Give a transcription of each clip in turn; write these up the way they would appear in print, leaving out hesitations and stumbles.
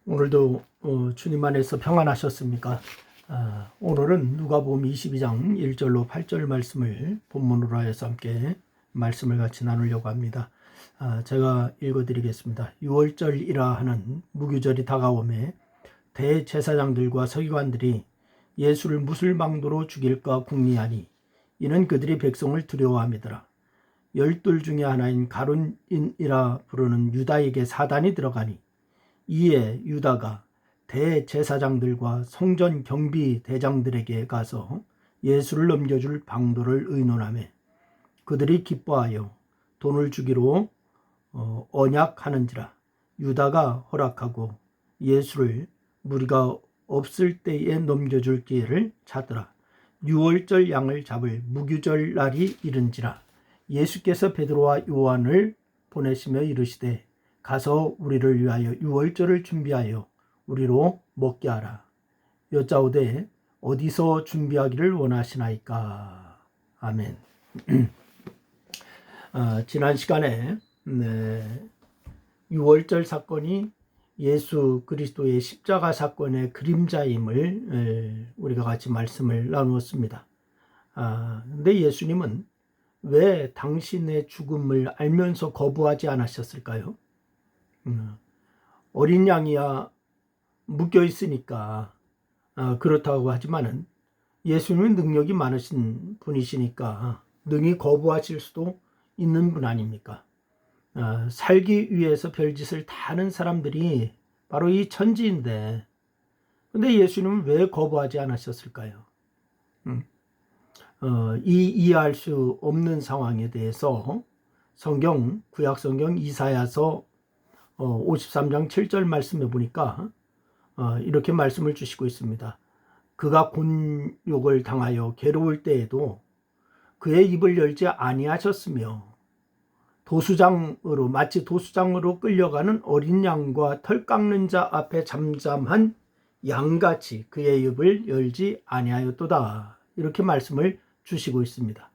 오늘도 주님 안에서 평안하셨습니까? 오늘은 누가복음 22장 1절로 8절 말씀을 본문으로 하여서 함께 말씀을 같이 나누려고 합니다. 제가 읽어드리겠습니다. 6월절이라 하는 무교절이 다가오매 대제사장들과 서기관들이 예수를 무술망도로 죽일까 궁리하니 이는 그들이 백성을 두려워함이더라. 열둘 중에 하나인 가룟인이라 부르는 유다에게 사단이 들어가니 이에 유다가 대제사장들과 성전 경비 대장들에게 가서 예수를 넘겨줄 방도를 의논하며 그들이 기뻐하여 돈을 주기로 언약하는지라. 유다가 허락하고 예수를 무리가 없을 때에 넘겨줄 기회를 찾더라. 6월절 양을 잡을 무교절 날이 이른지라. 예수께서 베드로와 요한을 보내시며 이르시되 가서 우리를 위하여 6월절을 준비하여 우리로 먹게 하라. 여짜오되 어디서 준비하기를 원하시나이까. 아멘. 지난 시간에 6월절 사건이 예수 그리스도의 십자가 사건의 그림자임을 우리가 같이 말씀을 나누었습니다. 근데 예수님은 왜 당신의 죽음을 알면서 거부하지 않으셨을까요? 어린 양이야 묶여 있으니까 그렇다고 하지만은 예수님은 능력이 많으신 분이시니까 능히 거부하실 수도 있는 분 아닙니까? 살기 위해서 별짓을 다 하는 사람들이 바로 이 천지인데, 근데 예수님은 왜 거부하지 않으셨을까요? 이해할 수 없는 상황에 대해서 구약 성경 이사야서 53장 7절 말씀해 보니까 이렇게 말씀을 주시고 있습니다. 그가 곤욕을 당하여 괴로울 때에도 그의 입을 열지 아니하셨으며 마치 도수장으로 끌려가는 어린 양과 털 깎는 자 앞에 잠잠한 양같이 그의 입을 열지 아니하였도다. 이렇게 말씀을 주시고 있습니다.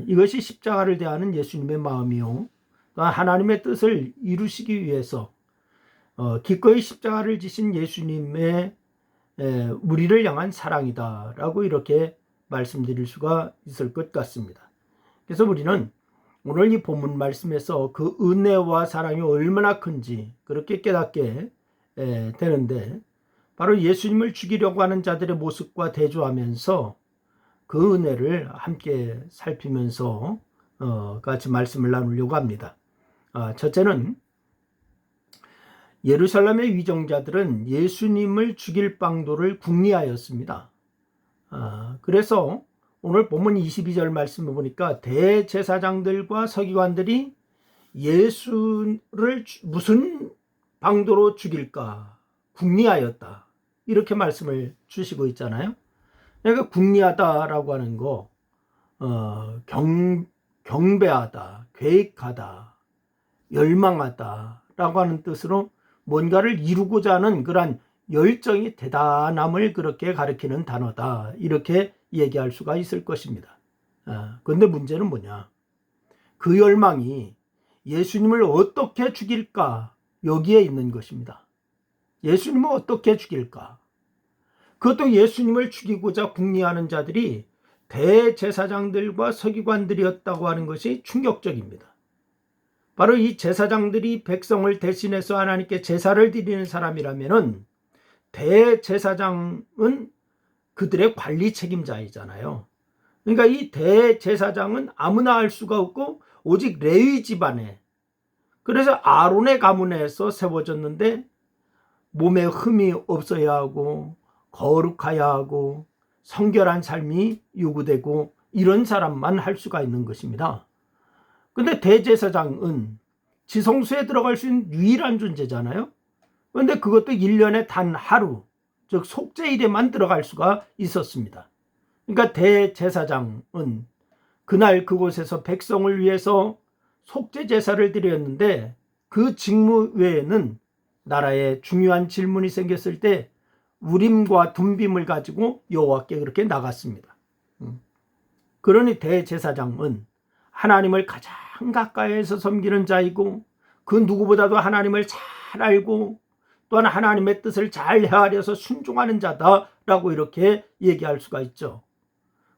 이것이 십자가를 대하는 예수님의 마음이요, 하나님의 뜻을 이루시기 위해서 기꺼이 십자가를 지신 예수님의 우리를 향한 사랑이다라고 이렇게 말씀드릴 수가 있을 것 같습니다. 그래서 우리는 오늘 이 본문 말씀에서 그 은혜와 사랑이 얼마나 큰지 그렇게 깨닫게 되는데, 바로 예수님을 죽이려고 하는 자들의 모습과 대조하면서 그 은혜를 함께 살피면서 같이 말씀을 나누려고 합니다. 첫째는 예루살렘의 위정자들은 예수님을 죽일 방도를 궁리하였습니다. 그래서 오늘 본문 22절 말씀을 보니까 대제사장들과 서기관들이 예수를 무슨 방도로 죽일까 궁리하였다, 이렇게 말씀을 주시고 있잖아요. 그러니까 궁리하다라고 하는 거 경배하다, 계획하다, 열망하다라고 하는 뜻으로 뭔가를 이루고자 하는 그러한 열정이 대단함을 그렇게 가리키는 단어다, 이렇게 얘기할 수가 있을 것입니다. 그런데 문제는 뭐냐? 그 열망이 예수님을 어떻게 죽일까, 여기에 있는 것입니다. 예수님을 어떻게 죽일까? 그것도 예수님을 죽이고자 궁리하는 자들이 대제사장들과 서기관들이었다고 하는 것이 충격적입니다. 바로 이 제사장들이 백성을 대신해서 하나님께 제사를 드리는 사람이라면은 대제사장은 그들의 관리 책임자이잖아요. 그러니까 이 대제사장은 아무나 할 수가 없고 오직 레위 집안에, 그래서 아론의 가문에서 세워졌는데 몸에 흠이 없어야 하고 거룩해야 하고 성결한 삶이 요구되고 이런 사람만 할 수가 있는 것입니다. 근데 대제사장은 지성소에 들어갈 수 있는 유일한 존재잖아요. 그런데 그것도 1년에 단 하루, 즉 속죄일에만 들어갈 수가 있었습니다. 그러니까 대제사장은 그날 그곳에서 백성을 위해서 속죄 제사를 드렸는데, 그 직무 외에는 나라에 중요한 질문이 생겼을 때 우림과 둠빔을 가지고 여호와께 그렇게 나갔습니다. 그러니 대제사장은 하나님을 가장 가까이에서 섬기는 자이고 그 누구보다도 하나님을 잘 잘 알고 또한 하나님의 뜻을 잘 헤아려서 순종하는 자다라고 이렇게 얘기할 수가 있죠.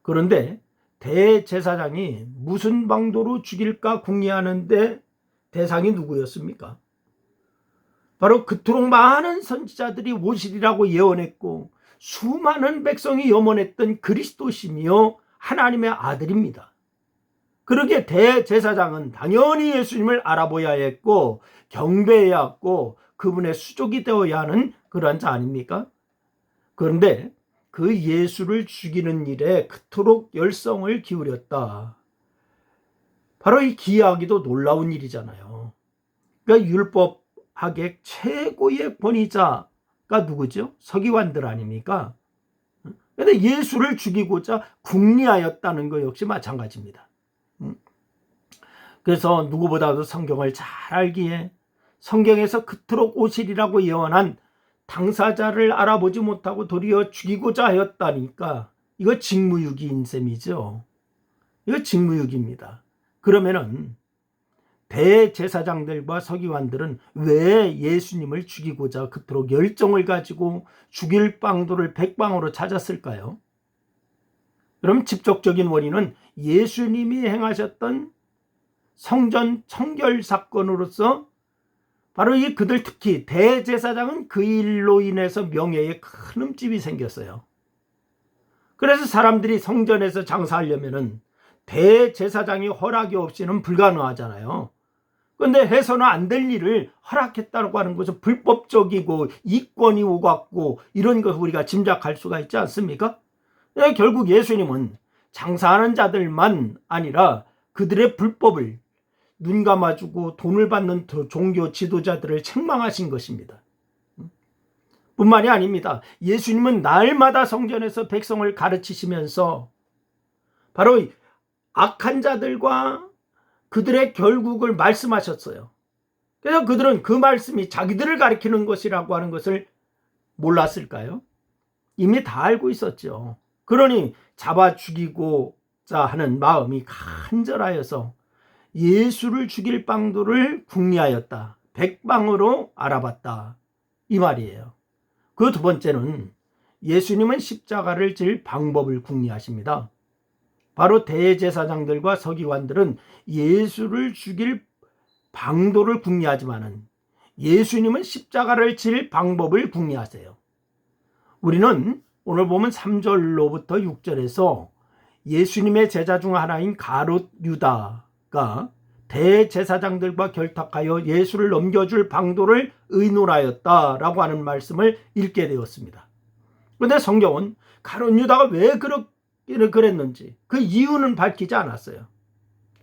그런데 대제사장이 무슨 방도로 죽일까 궁리하는데 대상이 누구였습니까? 바로 그토록 많은 선지자들이 오시리라고 예언했고 수많은 백성이 염원했던 그리스도시며 하나님의 아들입니다. 그러기에 대제사장은 당연히 예수님을 알아보아야 했고 경배해야 했고 그분의 수족이 되어야 하는 그러한 자 아닙니까? 그런데 그 예수를 죽이는 일에 그토록 열성을 기울였다. 바로 이 기이하기도 놀라운 일이잖아요. 그러니까 율법학의 최고의 권위자가 누구죠? 서기관들 아닙니까? 그런데 예수를 죽이고자 궁리하였다는 것 역시 마찬가지입니다. 그래서 누구보다도 성경을 잘 알기에 성경에서 그토록 오시리라고 예언한 당사자를 알아보지 못하고 도리어 죽이고자 하였다니까 이거 직무유기인 셈이죠. 이거 직무유기입니다. 그러면은 대제사장들과 서기관들은 왜 예수님을 죽이고자 그토록 열정을 가지고 죽일 방도를 백방으로 찾았을까요? 그럼 직접적인 원인은 예수님이 행하셨던 성전 청결 사건으로서 바로 이 그들 특히 대제사장은 그 일로 인해서 명예에 큰 흠집이 생겼어요. 그래서 사람들이 성전에서 장사하려면은 대제사장이 허락이 없이는 불가능하잖아요. 그런데 해서는 안 될 일을 허락했다고 하는 것은 불법적이고 이권이 오갔고 이런 것을 우리가 짐작할 수가 있지 않습니까? 결국 예수님은 장사하는 자들만 아니라 그들의 불법을 눈 감아주고 돈을 받는 종교 지도자들을 책망하신 것입니다. 뿐만이 아닙니다. 예수님은 날마다 성전에서 백성을 가르치시면서 바로 악한 자들과 그들의 결국을 말씀하셨어요. 그래서 그들은 그 말씀이 자기들을 가리키는 것이라고 하는 것을 몰랐을까요? 이미 다 알고 있었죠. 그러니 잡아 죽이고자 하는 마음이 간절하여서 예수를 죽일 방도를 궁리하였다. 백방으로 알아봤다. 이 말이에요. 그 두 번째는 예수님은 십자가를 질 방법을 궁리하십니다. 바로 대제사장들과 서기관들은 예수를 죽일 방도를 궁리하지만은 예수님은 십자가를 질 방법을 궁리하세요. 우리는 오늘 보면 3절로부터 6절에서 예수님의 제자 중 하나인 가롯 유다가 대제사장들과 결탁하여 예수를 넘겨줄 방도를 의논하였다라고 하는 말씀을 읽게 되었습니다. 그런데 성경은 가롯 유다가 왜 그랬는지 그 이유는 밝히지 않았어요.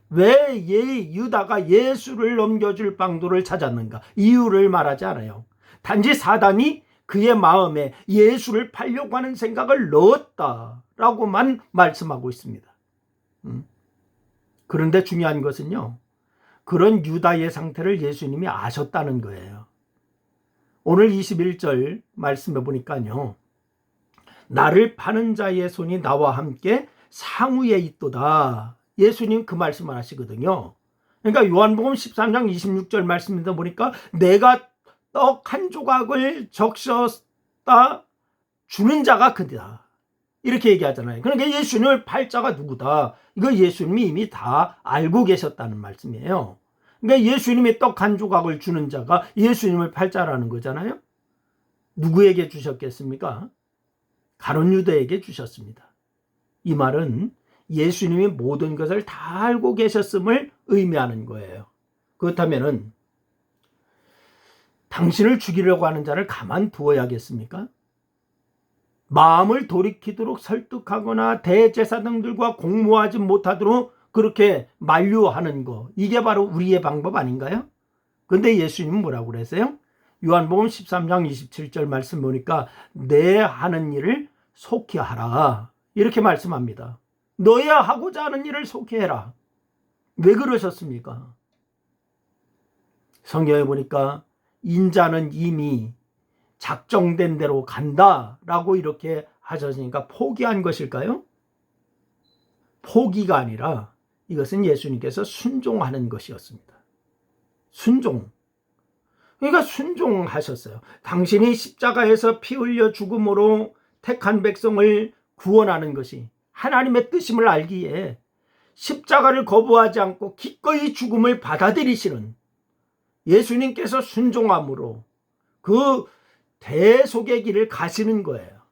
왜 유다가 예수를 넘겨줄 방도를 찾았는가 이유를 말하지 않아요. 단지 사단이 그의 마음에 예수를 팔려고 하는 생각을 넣었다라고만 말씀하고 있습니다. 그런데 중요한 것은요, 그런 유다의 상태를 예수님이 아셨다는 거예요. 오늘 21절 말씀해 보니까요, 나를 파는 자의 손이 나와 함께 상위에 있도다. 예수님 그 말씀을 하시거든요. 그러니까 요한복음 13장 26절 말씀이다 보니까 내가 떡 한 조각을 적셨다 주는 자가 그다. 이렇게 얘기하잖아요. 그러니까 예수님을 팔 자가 누구다. 이거 예수님이 이미 다 알고 계셨다는 말씀이에요. 그러니까 예수님이 떡 한 조각을 주는 자가 예수님을 팔 자라는 거잖아요. 누구에게 주셨겠습니까? 가롯 유다에게 주셨습니다. 이 말은 예수님이 모든 것을 다 알고 계셨음을 의미하는 거예요. 그렇다면은 당신을 죽이려고 하는 자를 가만두어야겠습니까? 마음을 돌이키도록 설득하거나 대제사장들과 공모하지 못하도록 그렇게 만류하는 거, 이게 바로 우리의 방법 아닌가요? 근데 예수님은 뭐라고 그랬어요? 요한복음 13장 27절 말씀 보니까 내 하는 일을 속히 하라 이렇게 말씀합니다. 너야 하고자 하는 일을 속히 해라. 왜 그러셨습니까? 성경에 보니까 인자는 이미 작정된 대로 간다라고 이렇게 하셨으니까 포기한 것일까요? 포기가 아니라 이것은 예수님께서 순종하는 것이었습니다. 순종. 그러니까 순종하셨어요. 당신이 십자가에서 피 흘려 죽음으로 택한 백성을 구원하는 것이 하나님의 뜻임을 알기에 십자가를 거부하지 않고 기꺼이 죽음을 받아들이시는 예수님께서 순종함으로 그 대속의 길을 가시는 거예요.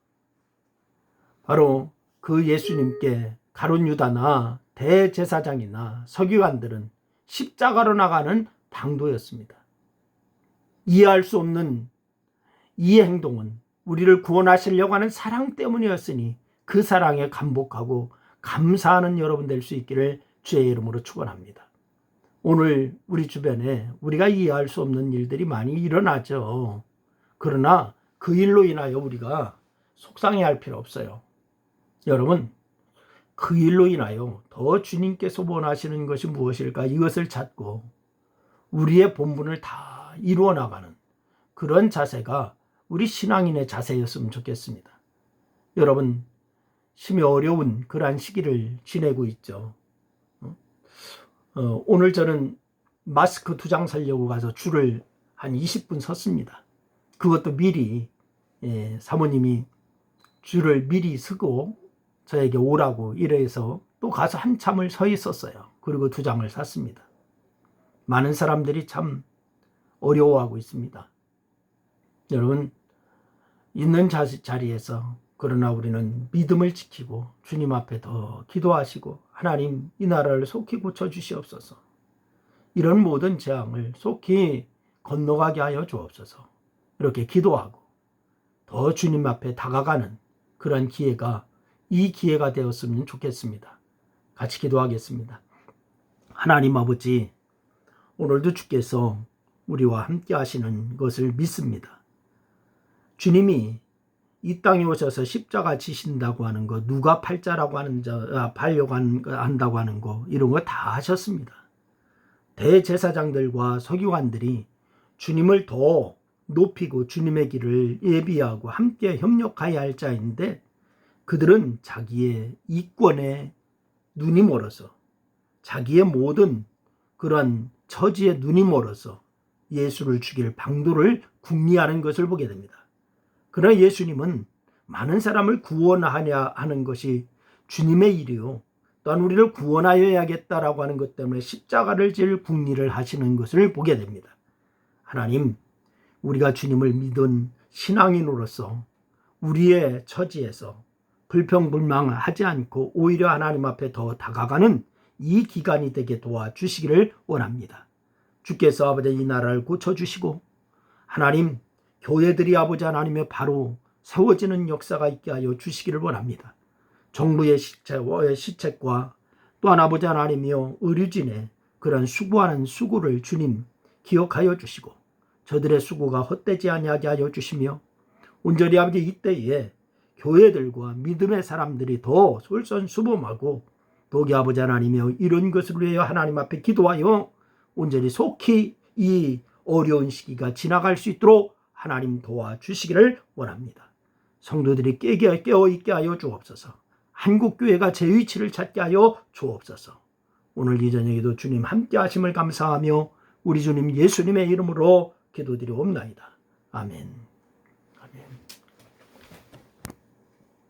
바로 그 예수님께 가룟 유다나 대제사장이나 서기관들은 십자가로 나가는 당도였습니다. 이해할 수 없는 이 행동은 우리를 구원하시려고 하는 사랑 때문이었으니 그 사랑에 감복하고 감사하는 여러분 될 수 있기를 주의 이름으로 축원합니다. 오늘 우리 주변에 우리가 이해할 수 없는 일들이 많이 일어나죠. 그러나 그 일로 인하여 우리가 속상해할 필요 없어요. 여러분, 그 일로 인하여 더 주님께서 원하시는 것이 무엇일까 이것을 찾고 우리의 본분을 다 이루어 나가는 그런 자세가 우리 신앙인의 자세였으면 좋겠습니다. 여러분, 심히 어려운 그러한 시기를 지내고 있죠. 오늘 저는 마스크 2장 사려고 가서 줄을 한 20분 섰습니다. 그것도 미리 사모님이 줄을 미리 서고 저에게 오라고 이래서 또 가서 한참을 서 있었어요. 그리고 2장을 샀습니다. 많은 사람들이 참 어려워하고 있습니다. 여러분, 있는 자리에서 그러나 우리는 믿음을 지키고 주님 앞에 더 기도하시고 하나님 이 나라를 속히 고쳐주시옵소서. 이런 모든 재앙을 속히 건너가게 하여 주옵소서. 이렇게 기도하고 더 주님 앞에 다가가는 그런 기회가 이 기회가 되었으면 좋겠습니다. 같이 기도하겠습니다. 하나님 아버지, 오늘도 주께서 우리와 함께 하시는 것을 믿습니다. 주님이 이 땅에 오셔서 십자가 지신다고 하는 거, 누가 팔자라고 하는 팔려고 한다고 하는 거, 이런 거 다 하셨습니다. 대제사장들과 서기관들이 주님을 더 높이고 주님의 길을 예비하고 함께 협력하여야 할 자인데 그들은 자기의 이권에 눈이 멀어서 자기의 모든 그런 처지에 눈이 멀어서 예수를 죽일 방도를 궁리하는 것을 보게 됩니다. 그러나 예수님은 많은 사람을 구원하냐 하는 것이 주님의 일이요. 또한 우리를 구원하여야겠다라고 하는 것 때문에 십자가를 질 궁리를 하시는 것을 보게 됩니다. 하나님, 우리가 주님을 믿은 신앙인으로서 우리의 처지에서 불평불만하지 않고 오히려 하나님 앞에 더 다가가는 이 기간이 되게 도와주시기를 원합니다. 주께서 아버지 이 나라를 고쳐주시고 하나님, 교회들이 아버지 하나님의 바로 세워지는 역사가 있게 하여 주시기를 원합니다. 정부의 시책과 또한 아버지 하나님이여 의료진의 그런 수고하는 수고를 주님 기억하여 주시고 저들의 수고가 헛되지 아니하게 하여 주시며 온전히 아버지 이때에 교회들과 믿음의 사람들이 더 솔선수범하고 더욱이 아버지 하나님이여 이런 것을 위하여 하나님 앞에 기도하여 온전히 속히 이 어려운 시기가 지나갈 수 있도록 하나님 도와주시기를 원합니다. 성도들이 깨어있게 하여 주옵소서. 한국교회가 제 위치를 찾게 하여 주옵소서. 오늘 이 저녁에도 주님 함께 하심을 감사하며 우리 주님 예수님의 이름으로 기도드리옵나이다. 아멘.